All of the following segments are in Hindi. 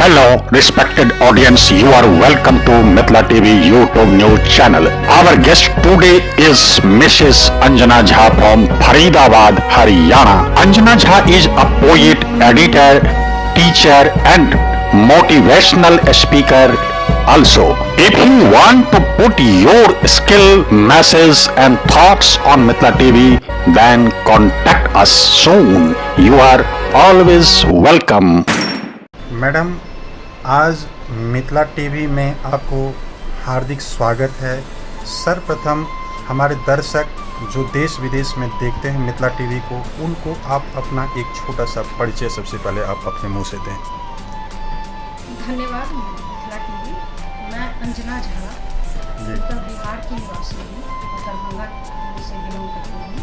Hello, respected audience. You are welcome to Mithila TV YouTube news channel. Our guest today is Mrs. Anjana Jha from Faridabad, Haryana. Anjana Jha is a poet, editor, teacher, and motivational speaker. Also, if you want to put your skill, message, and thoughts on Mithila TV, then contact us soon. You are always welcome. Madam, आज मिथिला टीवी में आपको हार्दिक स्वागत है। सर्वप्रथम हमारे दर्शक जो देश विदेश में देखते हैं मिथिला टीवी को, उनको आप अपना एक छोटा सा परिचय सबसे पहले आप अपने मुंह से दें। धन्यवाद मिथिला टीवी। मैं अंजना झा उत्तर बिहार की निवासी हूँ, दरभंगा से बिलोंग करती हूँ।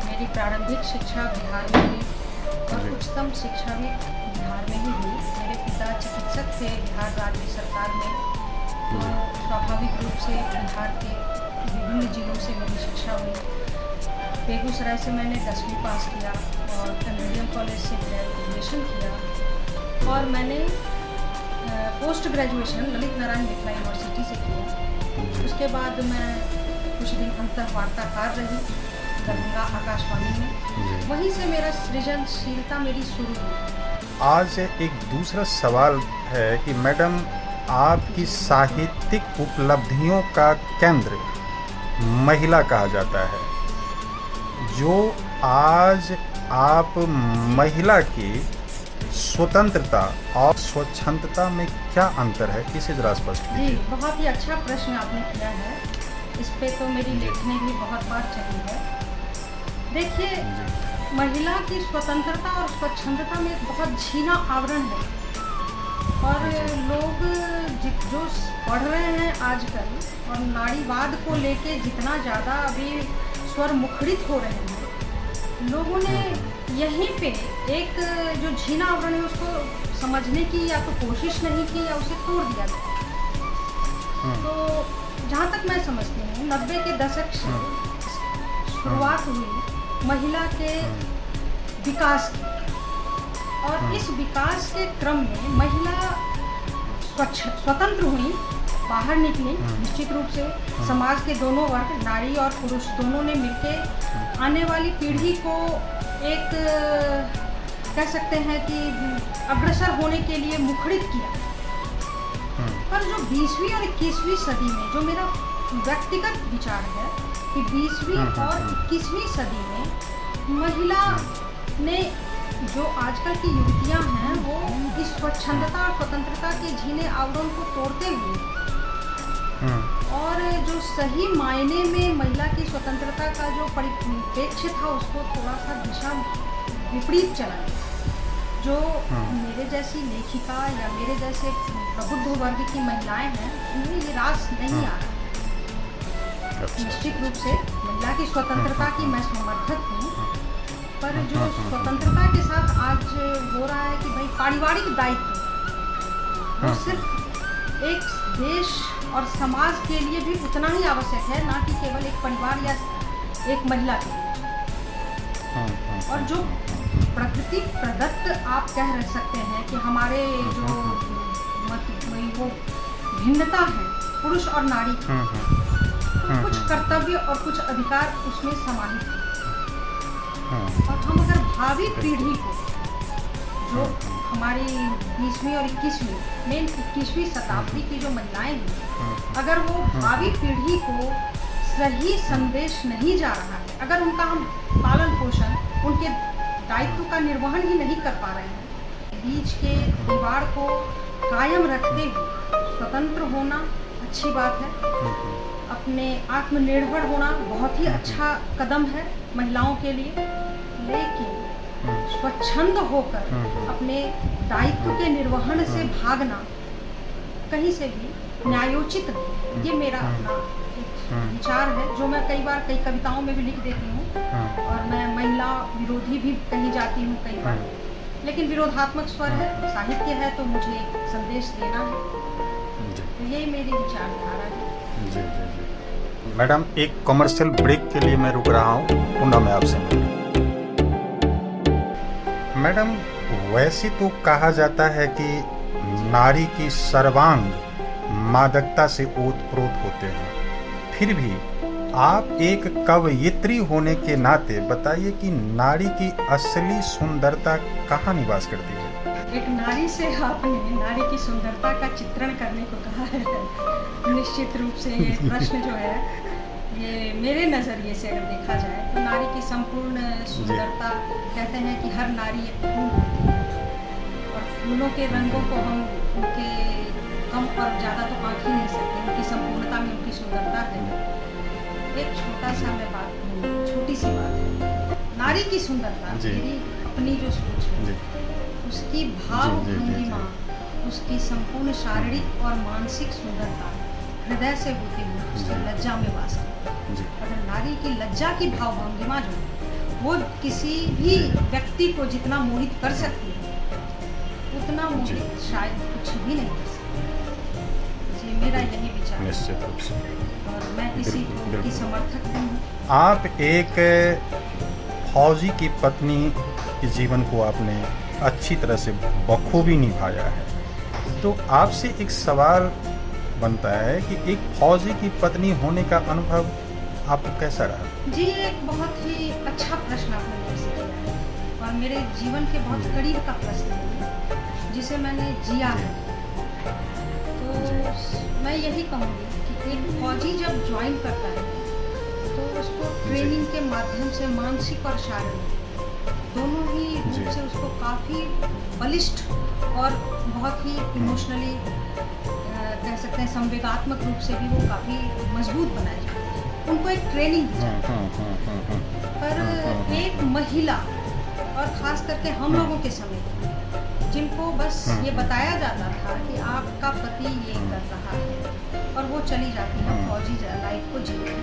मेरी प्रारंभिक शिक्षा बिहार में हुई और उच्चतम शिक्षा भी बिहार में ही हुई। मेरे पिता चिकित्सक थे बिहार राज्य सरकार में, तो स्वाभाविक रूप से बिहार के विभिन्न जिलों से मेरी शिक्षा हुई। बेगूसराय से मैंने 10वीं पास किया और कनेडियन कॉलेज से ग्रेजुएशन किया और मैंने post graduation Lalit Narayan Mithila university से किया। उसके बाद मैं कुछ दिन अंतर वार्ताकार रही दरभंगा आकाशवाणी में। वहीं से मेरा सृजनशीलता मेरी शुरू हुई। आज एक दूसरा सवाल है कि मैडम, आपकी साहित्यिक उपलब्धियों का केंद्र महिला कहा जाता है। जो आज आप महिला की स्वतंत्रता और स्वच्छंदता में क्या अंतर है, इसे जरा स्पष्ट कीजिए। जी, बहुत ही अच्छा प्रश्न आपने किया है। इस पे तो मेरी लेखनी भी बहुत बार चली है। देखिए, महिला की स्वतंत्रता और स्वच्छंदता में एक बहुत झीना आवरण है और लोग जो पढ़ रहे हैं आजकल और नारीवाद को लेके जितना ज़्यादा अभी स्वर मुखरित हो रहे हैं, लोगों ने यहीं पे एक जो झीना आवरण है उसको समझने की या तो कोशिश नहीं की या उसे तोड़ दिया गया। तो जहाँ तक मैं समझती हूँ 90 के दशक से शुरुआत हुई महिला के विकास की और इस विकास के क्रम में महिला स्वतंत्र हुई, बाहर निकली। निश्चित रूप से समाज के दोनों वर्ग, नारी और पुरुष दोनों ने मिलकर आने वाली पीढ़ी को एक कह सकते हैं कि अग्रसर होने के लिए मुखरित किया। पर जो 20वीं और 21वीं सदी में जो मेरा व्यक्तिगत विचार है कि 20वीं और 21वीं सदी में महिला ने जो आजकल की युवतियां हैं वो इस स्वच्छंदता और स्वतंत्रता के झीने आवरण को तोड़ते हुए और जो सही मायने में महिला की स्वतंत्रता का जो परिप्रेक्ष्य था उसको थोड़ा सा दिशा विपरीत चला। जो मेरे जैसी लेखिका या मेरे जैसे प्रबुद्ध वर्ग की महिलाएं हैं, उन्हें ये रास नहीं आ रहा। निश्चित रूप से महिला की स्वतंत्रता की मैं समर्थक हूँ, पर जो स्वतंत्रता के साथ आज हो रहा है कि भाई पारिवारिक दायित्व वो सिर्फ एक देश और समाज के लिए भी उतना ही आवश्यक है, ना कि केवल एक परिवार या एक महिला के लिए। और जो प्रकृति प्रदत्त आप कह सकते हैं कि हमारे जो वो भिन्नता है पुरुष और नारी की, कुछ कर्तव्य और कुछ अधिकार उसमें समाहित है। और हम अगर भावी पीढ़ी को जो हमारी 20वीं और 21वीं मेन 21वीं शताब्दी की जो महिलाएं हैं, अगर वो भावी पीढ़ी को सही संदेश नहीं जा रहा है, अगर उनका हम पालन पोषण उनके दायित्व का निर्वहन ही नहीं कर पा रहे हैं, बीच के दीवार को कायम रखते हुए स्वतंत्र होना अच्छी बात है। अपने आत्मनिर्भर होना बहुत ही अच्छा कदम है महिलाओं के लिए, लेकिन स्वच्छंद होकर अपने दायित्व के निर्वहन से भागना कहीं से भी न्यायोचित नहीं। ये मेरा अपना विचार है, जो मैं कई बार कई कविताओं में भी लिख देती हूँ और मैं महिला विरोधी भी कहीं जाती हूँ कई बार, लेकिन विरोधात्मक स्वर है, साहित्य है, तो मुझे एक संदेश देना है। तो यही मेरी विचारधारा है। जी। मैडम, एक कमर्शियल ब्रेक के लिए मैं रुक रहा हूँ, पुनः मैं आपसे मिलूँ। मैडम, वैसे तो कहा जाता है कि नारी की सर्वांग मादकता से ओतप्रोत होते हैं, फिर भी आप एक कवयित्री होने के नाते बताइए कि नारी की असली सुंदरता कहाँ निवास करती है? एक नारी से आपने नारी की सुंदरता का चित्रण करने को कहा है। निश्चित रूप से ये प्रश्न जो है, ये मेरे नज़रिए से अगर देखा जाए तो नारी की संपूर्ण सुंदरता, कहते हैं कि हर नारी एक फूल होती है और फूलों के रंगों को हम उनके कम और ज़्यादा तो आँख ही नहीं सकते, उनकी संपूर्णता में उनकी सुंदरता है। एक छोटा सा मैं बात कहूँ, छोटी सी बात है, नारी की सुंदरता मेरी अपनी जो सोच है, उसकी भाव भंगिमा, उसकी संपूर्ण शारीरिक और मानसिक सुंदरता हृदय से होती हुई उसकी लज्जा में वास करती है। अगर नारी की लज्जा की भाव भंगिमा जो है वो किसी भी व्यक्ति को जितना मोहित कर सकती है, उतना मोहित शायद कुछ भी नहीं कर सकती। जी, मेरा यही विचार है। निश्चित रूप से और मैं इसी की समर्थक हूँ। आप एक फौजी की पत्नी के जीवन को आपने अच्छी तरह से बखूबी निभाया है, तो आपसे एक सवाल बनता है कि एक फौजी की पत्नी होने का अनुभव आपको कैसा रहा? जी, एक बहुत ही अच्छा प्रश्न आपने मेरे से किया है और मेरे जीवन के बहुत करीब का प्रश्न है जिसे मैंने जिया है। तो मैं यही कहूँगी कि एक फौजी जब ज्वाइन करता है तो उसको ट्रेनिंग के माध्यम से मानसिक और शारीरिक दोनों ही रूप से उसको काफ़ी बलिष्ठ और बहुत ही इमोशनली कह सकते हैं संवेगात्मक रूप से भी वो काफ़ी मजबूत बनाए जाते हैं। उनको एक ट्रेनिंग दी जाती है। पर एक महिला और ख़ास करके हम लोगों के समय जिनको बस ये बताया जाता था कि आपका पति ये कर रहा है और वो चली जाती है फौजी लाइफ को जीने,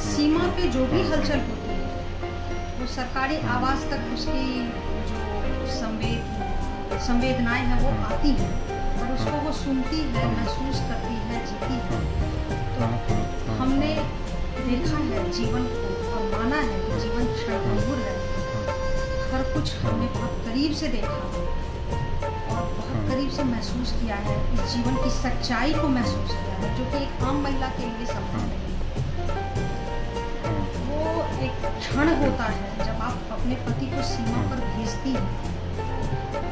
सीमा पे जो भी हलचल होती है वो सरकारी आवाज़ तक उसकी जो संवेदनाएं हैं वो आती हैं और उसको वो सुनती है, महसूस करती है, जीती है। तो हमने देखा है जीवन को और माना है कि जीवन क्षणभंगुर है। हर कुछ हमने बहुत करीब से देखा और बहुत करीब से महसूस किया है, इस जीवन की सच्चाई को महसूस किया है, जो कि एक आम महिला के लिए संभव नहीं। वो एक क्षण होता है जब आप अपने पति को सीमा पर भेजती हैं,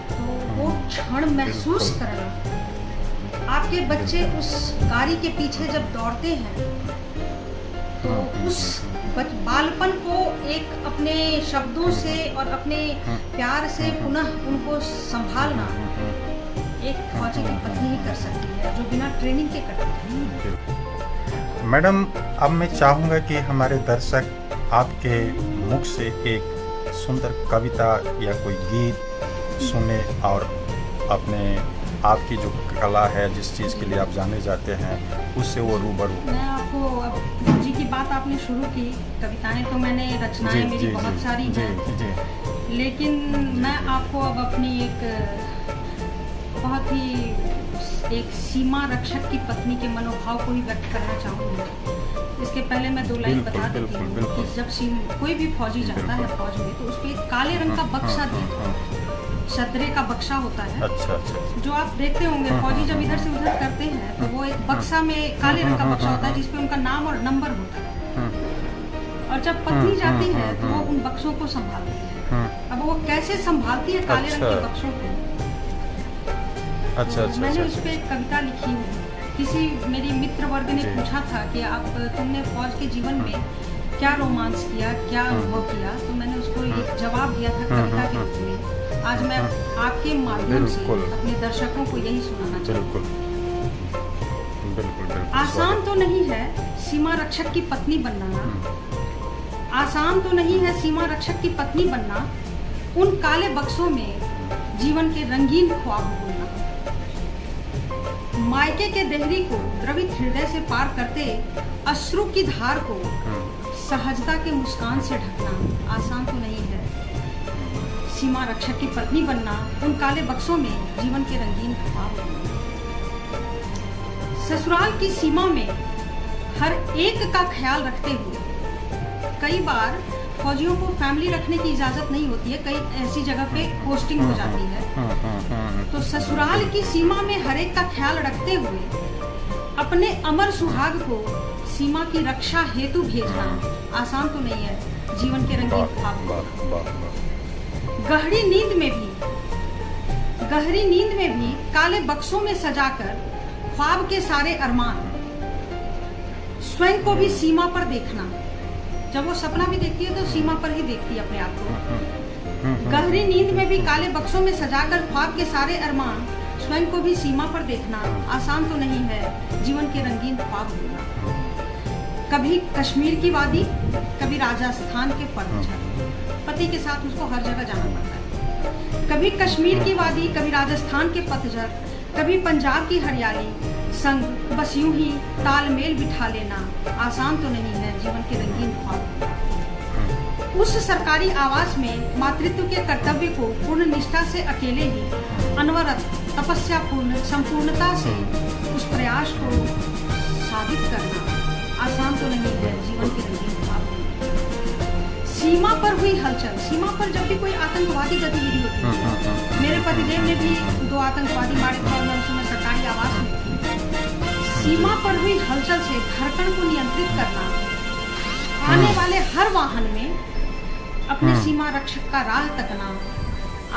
तो वो क्षण महसूस करना, आपके बच्चे उस गाड़ी के पीछे जब दौड़ते हैं तो उस बालपन को एक अपने शब्दों से और अपने प्यार से पुनः उनको संभालना एक फौजी की पत्नी ही कर सकती है, जो बिना ट्रेनिंग के करती है। मैडम, अब मैं चाहूँगा कि हमारे दर्शक आपके मुख से एक सुंदर कविता या कोई गीत सुने और अपने आपकी जो कला है, जिस चीज़ के लिए आप जाने जाते हैं, उससे वो रूबरू। मैं आपको, अब जी की बात आपने शुरू की, कविताएं तो मैंने रचनाएं मेरी बहुत सारी हैं, लेकिन मैं आपको अब अपनी एक बहुत ही एक सीमा रक्षक की पत्नी के मनोभाव को ही व्यक्त करना चाहूँगी। इसके पहले मैं दो लाइन बता देती हूँ कि जब कोई भी फौजी जाता है फौज में तो उसको एक काले रंग का बक्सा दिया, शतरे का बक्सा होता है। अच्छा। जो आप देखते होंगे फौजी जब इधर से उधर करते हैं तो वो एक बक्सा में काले रंग का बक्सा होता है जिसपे उनका नाम और नंबर होता है, और जब पत्नी जाती है तो वो उन बक्सों को संभालती है। अब वो कैसे संभालती है काले रंग के बक्सों को? अच्छा। मैंने उस पर एक कविता लिखी हुई। किसी मेरी मित्र वर्ग ने पूछा था कि आप तुमने फौज के जीवन में क्या रोमांस किया, क्या अनुभव किया, तो मैंने उसको एक जवाब दिया था कविता के रूप में। आज मैं आपके माध्यम से अपने दर्शकों को यही सुनाना चाहूँ। बिल्कुल। आसान तो नहीं है सीमा रक्षक की पत्नी बनना, आसान तो नहीं है सीमा रक्षक की पत्नी बनना, उन काले बक्सों में जीवन के रंगीन ख्वाब बोलना, मायके के देहरी को द्रवित हृदय से पार करते अश्रु की धार को सहजता के मुस्कान से ढकना आसान तो नहीं है। सीमा रक्षक की पत्नी बनना, उन काले बक्सों में जीवन के रंगीन ख्वाब बोलना। ससुराल की सीमा में हर एक का ख्याल रखते हुए कई बार फौजियों को फैमिली रखने की इजाज़त नहीं होती है, कई ऐसी जगह पे पोस्टिंग हो जाती है। तो ससुराल की सीमा में हर एक का ख्याल रखते हुए अपने अमर सुहाग को सीमा की रक्षा हेतु भेजना आसान तो नहीं है। जीवन के रंगीन ख्वाब गहरी नींद में भी काले बक्सों में सजाकर ख्वाब के सारे अरमान, स्वयं को भी सीमा पर देखना। जब वो सपना भी देखती है तो सीमा पर ही देखती है अपने आप को। गहरी नींद में भी काले बक्सों में सजाकर ख्वाब के सारे अरमान, स्वयं को भी सीमा पर देखना आसान तो नहीं है। जीवन के रंगीन ख्वाब होना। कभी कश्मीर की वादी, कभी राजस्थान के पतझड़, पति के साथ उसको हर जगह जाना पड़ता है। कभी कश्मीर की वादी, कभी राजस्थान के पतझड़, कभी पंजाब की हरियाली, संग बस यूं ही तालमेल बिठा लेना आसान तो नहीं है। जीवन के रंगीन ख्वाब। उस सरकारी आवास में मातृत्व के कर्तव्य को पूर्ण निष्ठा से अकेले ही अनवरत तपस्या पूर्ण संपूर्णता से उस प्रयास को साबित करना आसान तो नहीं है। जीवन के रंगीन ख्वाब। सीमा पर हुई हलचल, सीमा पर जब भी कोई आतंकवादी गतिविधि होती है, मेरे पतिदेव ने भी 2 आतंकवादी मारे थे और मैं उस समय सरकारी आवास में थी। सीमा पर हुई हलचल से धड़कन को नियंत्रित करना, आने वाले हर वाहन में अपने सीमा रक्षक का राह तकना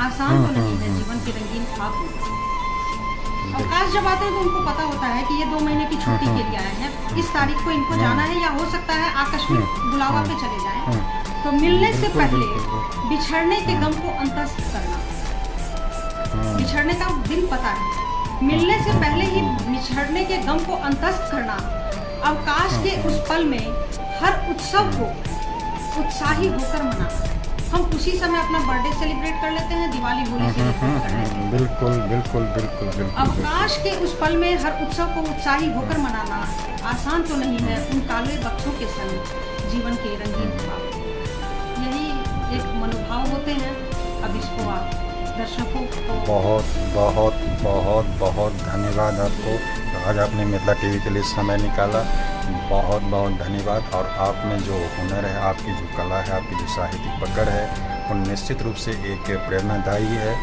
आसान तो नहीं है। जीवन के रंगीन ख्वाब। अवकाश जब आते हैं तो उनको पता होता है कि ये 2 महीने की छुट्टी के लिए आए हैं, इस तारीख को इनको जाना है, या हो सकता है आकस्मिक बुलावा पे चले जाएं। तो मिलने से पहले बिछड़ने के गम को अंतस्थ करना। बिछड़ने का दिन पता है, मिलने से पहले ही बिछड़ने के गम को अंतस्थ करना। अवकाश के उस पल में हर उत्सव को उत्साही होकर मनाना। हम उसी समय अपना बर्थडे सेलिब्रेट कर लेते हैं, दिवाली होली सेलिब्रेट कर लेते हैं। बिल्कुल। अवकाश के उस पल में हर उत्सव को उत्साही होकर मनाना आसान तो नहीं है। उन काले बक्सों के संग जीवन के रंगीन ख्वाब। यही एक मनोभाव होते हैं। अब इसको आप दर्शकों को बहुत धन्यवाद आपको। आज आपने मिथिला टीवी के लिए समय निकाला, बहुत धन्यवाद। और आप में जो हुनर है, आपकी जो कला है, आपकी जो साहित्यिक पकड़ है, वो निश्चित रूप से एक प्रेरणादायी है।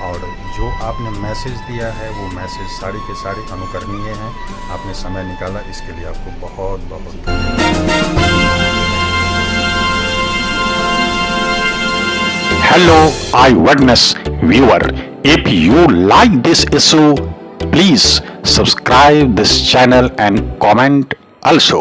और जो आपने मैसेज दिया है वो मैसेज सारे के सारे अनुकरणीय हैं। आपने समय निकाला, इसके लिए आपको बहुत धन्यवाद। Hello, eyewitness viewer. If you like this issue, please subscribe this channel and comment also.